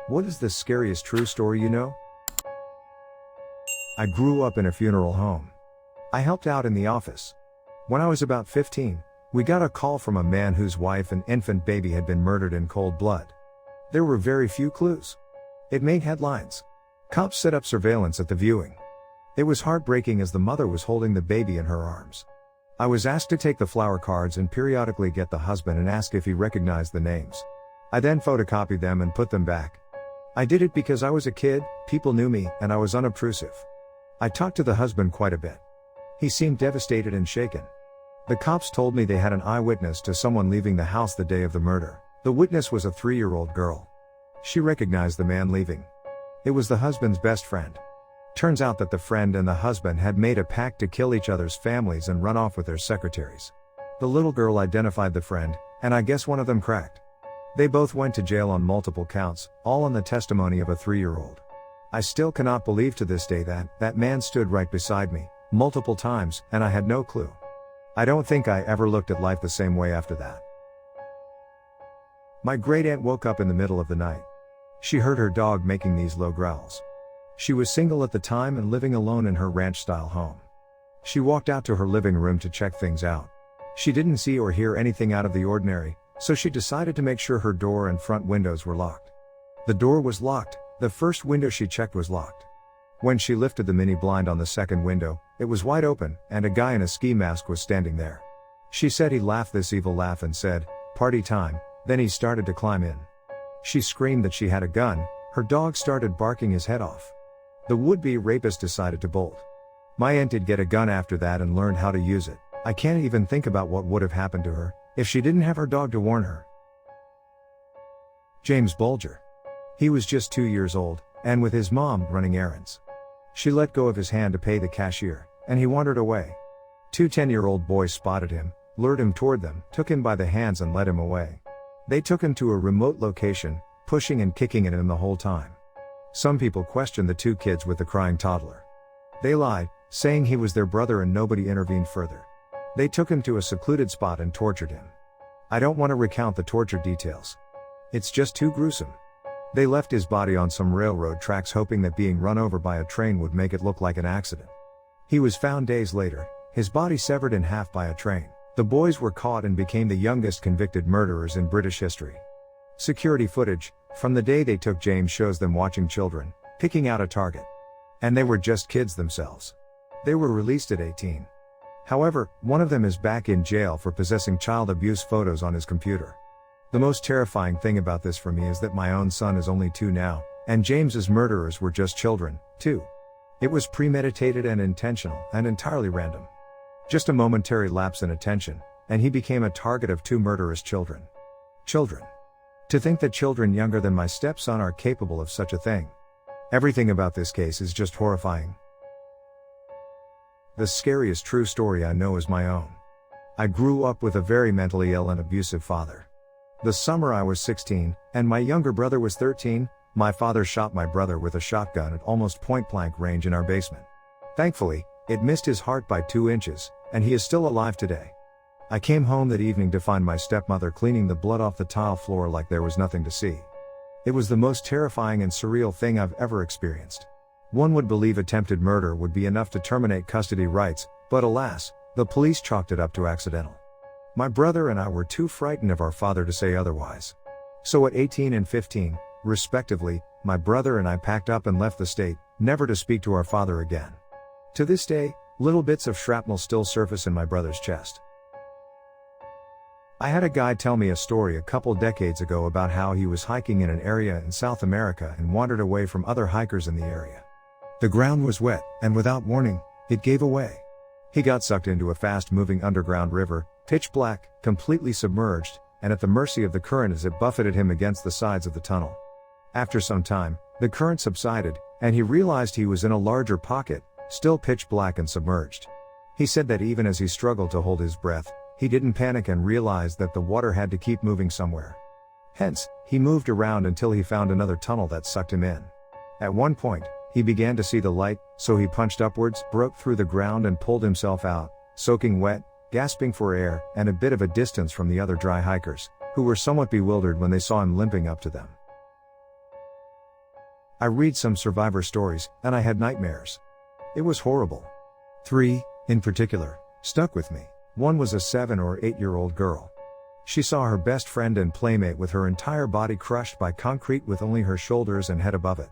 What is the scariest true story you know? I grew up in a funeral home. I helped out in the office. When I was about 15, we got a call from a man whose wife and infant baby had been murdered in cold blood. There were very few clues. It made headlines. Cops set up surveillance at the viewing. It was heartbreaking as the mother was holding the baby in her arms. I was asked to take the flower cards and periodically get the husband and ask if he recognized the names. I then photocopied them and put them back. I did it because I was a kid, people knew me, and I was unobtrusive. I talked to the husband quite a bit. He seemed devastated and shaken. The cops told me they had an eyewitness to someone leaving the house the day of the murder. The witness was a 3-year-old girl. She recognized the man leaving. It was the husband's best friend. Turns out that the friend and the husband had made a pact to kill each other's families and run off with their secretaries. The little girl identified the friend, and I guess one of them cracked. They both went to jail on multiple counts, all on the testimony of a 3-year-old. I still cannot believe to this day that man stood right beside me, multiple times, and I had no clue. I don't think I ever looked at life the same way after that. My great-aunt woke up in the middle of the night. She heard her dog making these low growls. She was single at the time and living alone in her ranch-style home. She walked out to her living room to check things out. She didn't see or hear anything out of the ordinary, so she decided to make sure her door and front windows were locked. The door was locked, the first window she checked was locked. When she lifted the mini blind on the second window, it was wide open, and a guy in a ski mask was standing there. She said he laughed this evil laugh and said, "Party time," then he started to climb in. She screamed that she had a gun, her dog started barking his head off. The would-be rapist decided to bolt. My aunt did get a gun after that and learned how to use it. I can't even think about what would have happened to her if she didn't have her dog to warn her. James Bulger. He was just 2 years old, and with his mom running errands. She let go of his hand to pay the cashier, and he wandered away. 2 10-year-old boys spotted him, lured him toward them, took him by the hands and led him away. They took him to a remote location, pushing and kicking at him the whole time. Some people questioned the 2 kids with the crying toddler. They lied, saying he was their brother and nobody intervened further. They took him to a secluded spot and tortured him. I don't want to recount the torture details. It's just too gruesome. They left his body on some railroad tracks hoping that being run over by a train would make it look like an accident. He was found days later, his body severed in half by a train. The boys were caught and became the youngest convicted murderers in British history. Security footage from the day they took James shows them watching children, picking out a target. And they were just kids themselves. They were released at 18. However, one of them is back in jail for possessing child abuse photos on his computer. The most terrifying thing about this for me is that my own son is only 2 now, and James's murderers were just children, too. It was premeditated and intentional, and entirely random. Just a momentary lapse in attention, and he became a target of 2 murderous children. Children. To think that children younger than my stepson are capable of such a thing. Everything about this case is just horrifying. The scariest true story I know is my own. I grew up with a very mentally ill and abusive father. The summer I was 16, and my younger brother was 13, my father shot my brother with a shotgun at almost point-blank range in our basement. Thankfully, it missed his heart by 2 inches, and he is still alive today. I came home that evening to find my stepmother cleaning the blood off the tile floor like there was nothing to see. It was the most terrifying and surreal thing I've ever experienced. One would believe attempted murder would be enough to terminate custody rights, but alas, the police chalked it up to accidental. My brother and I were too frightened of our father to say otherwise. So at 18 and 15, respectively, my brother and I packed up and left the state, never to speak to our father again. To this day, little bits of shrapnel still surface in my brother's chest. I had a guy tell me a story a couple decades ago about how he was hiking in an area in South America and wandered away from other hikers in the area. The ground was wet, and without warning, it gave away. He got sucked into a fast-moving underground river, pitch black, completely submerged, and at the mercy of the current as it buffeted him against the sides of the tunnel. After some time, the current subsided, and he realized he was in a larger pocket, still pitch black and submerged. He said that even as he struggled to hold his breath, he didn't panic and realized that the water had to keep moving somewhere. Hence, he moved around until he found another tunnel that sucked him in. At one point, he began to see the light, so he punched upwards, broke through the ground and pulled himself out, soaking wet, gasping for air, and a bit of a distance from the other dry hikers, who were somewhat bewildered when they saw him limping up to them. I read some survivor stories, and I had nightmares. It was horrible. 3, in particular, stuck with me. One was a 7 or 8-year-old girl. She saw her best friend and playmate with her entire body crushed by concrete with only her shoulders and head above it.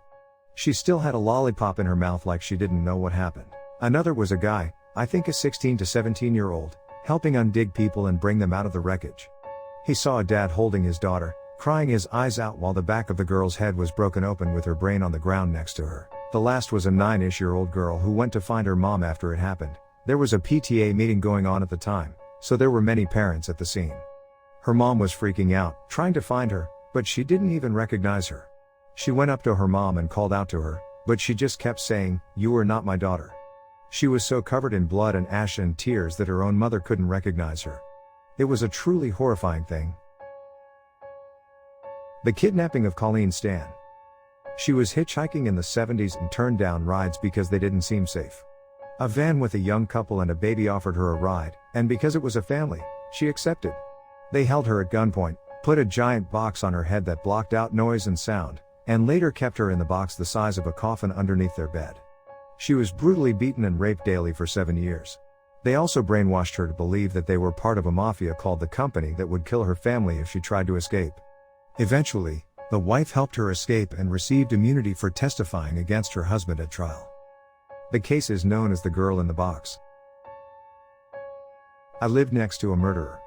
She still had a lollipop in her mouth like she didn't know what happened. Another was a guy, I think a 16 to 17-year-old, helping undig people and bring them out of the wreckage. He saw a dad holding his daughter, crying his eyes out while the back of the girl's head was broken open with her brain on the ground next to her. The last was a 9-ish-year-old girl who went to find her mom after it happened. There was a PTA meeting going on at the time, so there were many parents at the scene. Her mom was freaking out, trying to find her, but she didn't even recognize her. She went up to her mom and called out to her, but she just kept saying, "You are not my daughter." She was so covered in blood and ash and tears that her own mother couldn't recognize her. It was a truly horrifying thing. The kidnapping of Colleen Stan. She was hitchhiking in the 70s and turned down rides because they didn't seem safe. A van with a young couple and a baby offered her a ride, and because it was a family, she accepted. They held her at gunpoint, put a giant box on her head that blocked out noise and sound, and later kept her in the box the size of a coffin underneath their bed. She was brutally beaten and raped daily for 7 years. They also brainwashed her to believe that they were part of a mafia called the Company that would kill her family if she tried to escape. Eventually, the wife helped her escape and received immunity for testifying against her husband at trial. The case is known as the girl in the box. I lived next to a murderer.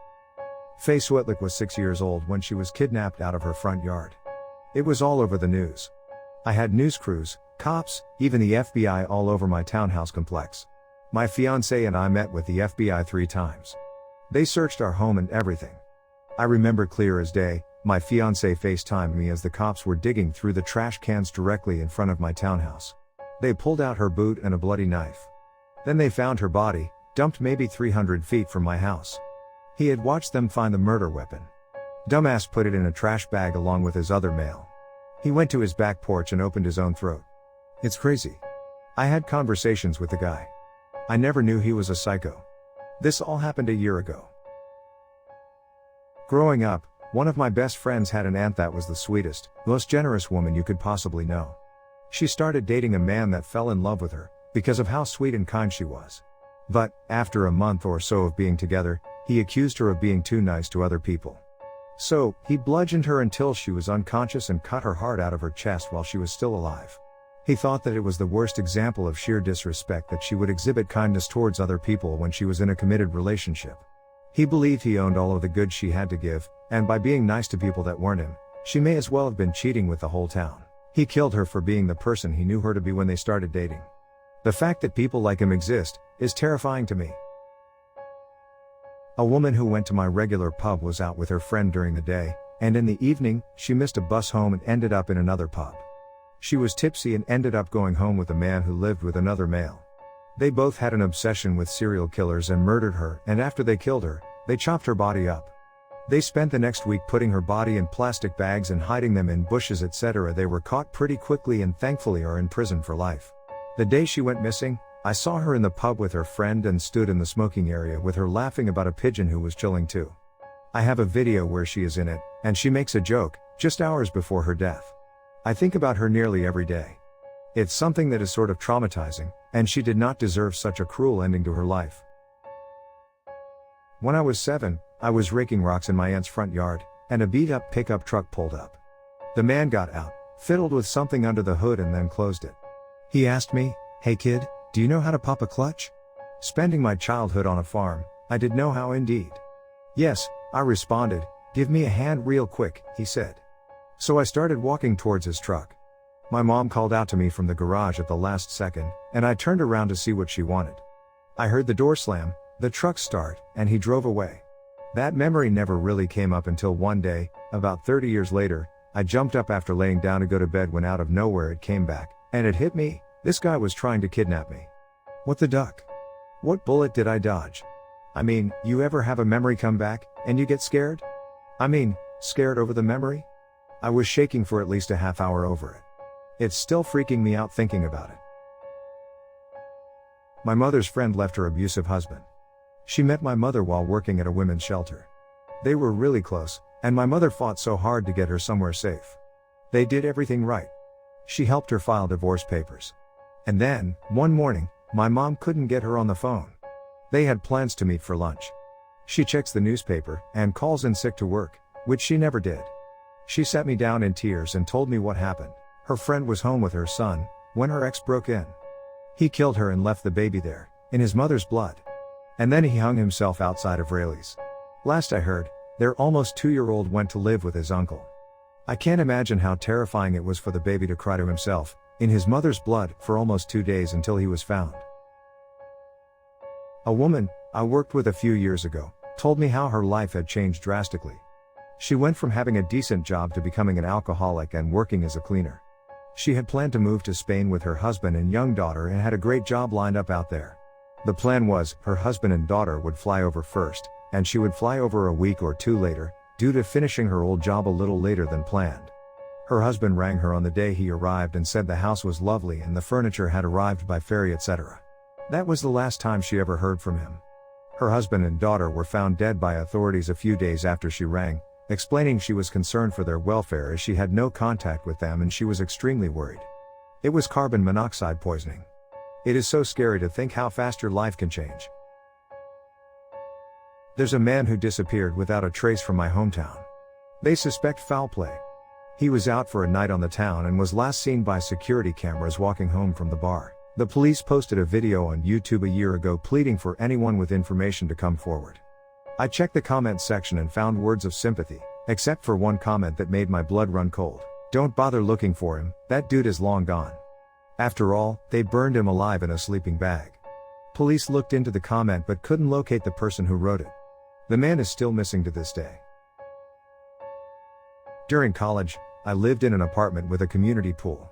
Faye Swetlick was 6 years old when she was kidnapped out of her front yard. It was all over the news. I had news crews, cops, even the FBI all over my townhouse complex. My fiancé and I met with the FBI 3 times. They searched our home and everything. I remember clear as day, my fiancé FaceTimed me as the cops were digging through the trash cans directly in front of my townhouse. They pulled out her boot and a bloody knife. Then they found her body, dumped maybe 300 feet from my house. He had watched them find the murder weapon. Dumbass put it in a trash bag along with his other mail. He went to his back porch and opened his own throat. It's crazy. I had conversations with the guy. I never knew he was a psycho. This all happened a year ago. Growing up, one of my best friends had an aunt that was the sweetest, most generous woman you could possibly know. She started dating a man that fell in love with her, because of how sweet and kind she was. But, after a month or so of being together, he accused her of being too nice to other people. So, he bludgeoned her until she was unconscious and cut her heart out of her chest while she was still alive. He thought that it was the worst example of sheer disrespect that she would exhibit kindness towards other people when she was in a committed relationship. He believed he owned all of the goods she had to give, and by being nice to people that weren't him, she may as well have been cheating with the whole town. He killed her for being the person he knew her to be when they started dating. The fact that people like him exist, is terrifying to me. A woman who went to my regular pub was out with her friend during the day, and in the evening, she missed a bus home and ended up in another pub. She was tipsy and ended up going home with a man who lived with another male. They both had an obsession with serial killers and murdered her, and after they killed her, they chopped her body up. They spent the next week putting her body in plastic bags and hiding them in bushes, etc. They were caught pretty quickly and thankfully are in prison for life. The day she went missing, I saw her in the pub with her friend and stood in the smoking area with her laughing about a pigeon who was chilling too. I have a video where she is in it, and she makes a joke, just hours before her death. I think about her nearly every day. It's something that is sort of traumatizing, and she did not deserve such a cruel ending to her life. When I was 7, I was raking rocks in my aunt's front yard, and a beat-up pickup truck pulled up. The man got out, fiddled with something under the hood and then closed it. He asked me, "Hey kid, do you know how to pop a clutch?" Spending my childhood on a farm, I did know how indeed. "Yes," I responded, "give me a hand real quick," he said. So I started walking towards his truck. My mom called out to me from the garage at the last second, and I turned around to see what she wanted. I heard the door slam, the truck start, and he drove away. That memory never really came up until one day, about 30 years later, I jumped up after laying down to go to bed when out of nowhere it came back, and it hit me, this guy was trying to kidnap me. What the duck? What bullet did I dodge? I mean, you ever have a memory come back, and you get scared? I mean, scared over the memory? I was shaking for at least a half hour over it. It's still freaking me out thinking about it. My mother's friend left her abusive husband. She met my mother while working at a women's shelter. They were really close, and my mother fought so hard to get her somewhere safe. They did everything right. She helped her file divorce papers. And then, one morning, my mom couldn't get her on the phone. They had plans to meet for lunch. She checks the newspaper and calls in sick to work, which she never did. She sat me down in tears and told me what happened. Her friend was home with her son when her ex broke in. He killed her and left the baby there, in his mother's blood. And then he hung himself outside of Rayleigh's. Last I heard, their almost 2-year-old went to live with his uncle. I can't imagine how terrifying it was for the baby to cry to himself, in his mother's blood, for almost 2 days until he was found. A woman I worked with a few years ago told me how her life had changed drastically. She went from having a decent job to becoming an alcoholic and working as a cleaner. She had planned to move to Spain with her husband and young daughter and had a great job lined up out there. The plan was, her husband and daughter would fly over first, and she would fly over a week or 2 later, due to finishing her old job a little later than planned. Her husband rang her on the day he arrived and said the house was lovely and the furniture had arrived by ferry, etc. That was the last time she ever heard from him. Her husband and daughter were found dead by authorities a few days after she rang, explaining she was concerned for their welfare as she had no contact with them and she was extremely worried. It was carbon monoxide poisoning. It is so scary to think how fast your life can change. There's a man who disappeared without a trace from my hometown. They suspect foul play. He was out for a night on the town and was last seen by security cameras walking home from the bar. The police posted a video on YouTube a year ago pleading for anyone with information to come forward. I checked the comment section and found words of sympathy, except for one comment that made my blood run cold. Don't bother looking for him, that dude is long gone. After all, they burned him alive in a sleeping bag. Police looked into the comment but couldn't locate the person who wrote it. The man is still missing to this day. During college, I lived in an apartment with a community pool.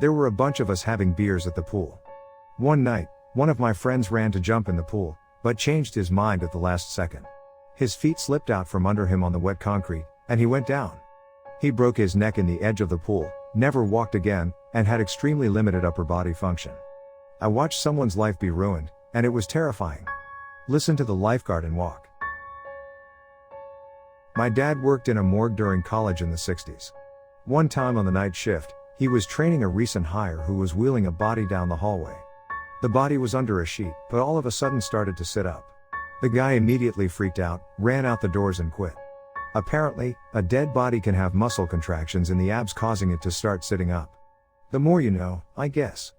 There were a bunch of us having beers at the pool. One night, one of my friends ran to jump in the pool, but changed his mind at the last second. His feet slipped out from under him on the wet concrete, and he went down. He broke his neck in the edge of the pool, never walked again, and had extremely limited upper body function. I watched someone's life be ruined, and it was terrifying. Listen to the lifeguard and walk. My dad worked in a morgue during college in the 60s. One time on the night shift, he was training a recent hire who was wheeling a body down the hallway. The body was under a sheet, but all of a sudden started to sit up. The guy immediately freaked out, ran out the doors and quit. Apparently, a dead body can have muscle contractions in the abs causing it to start sitting up. The more you know, I guess.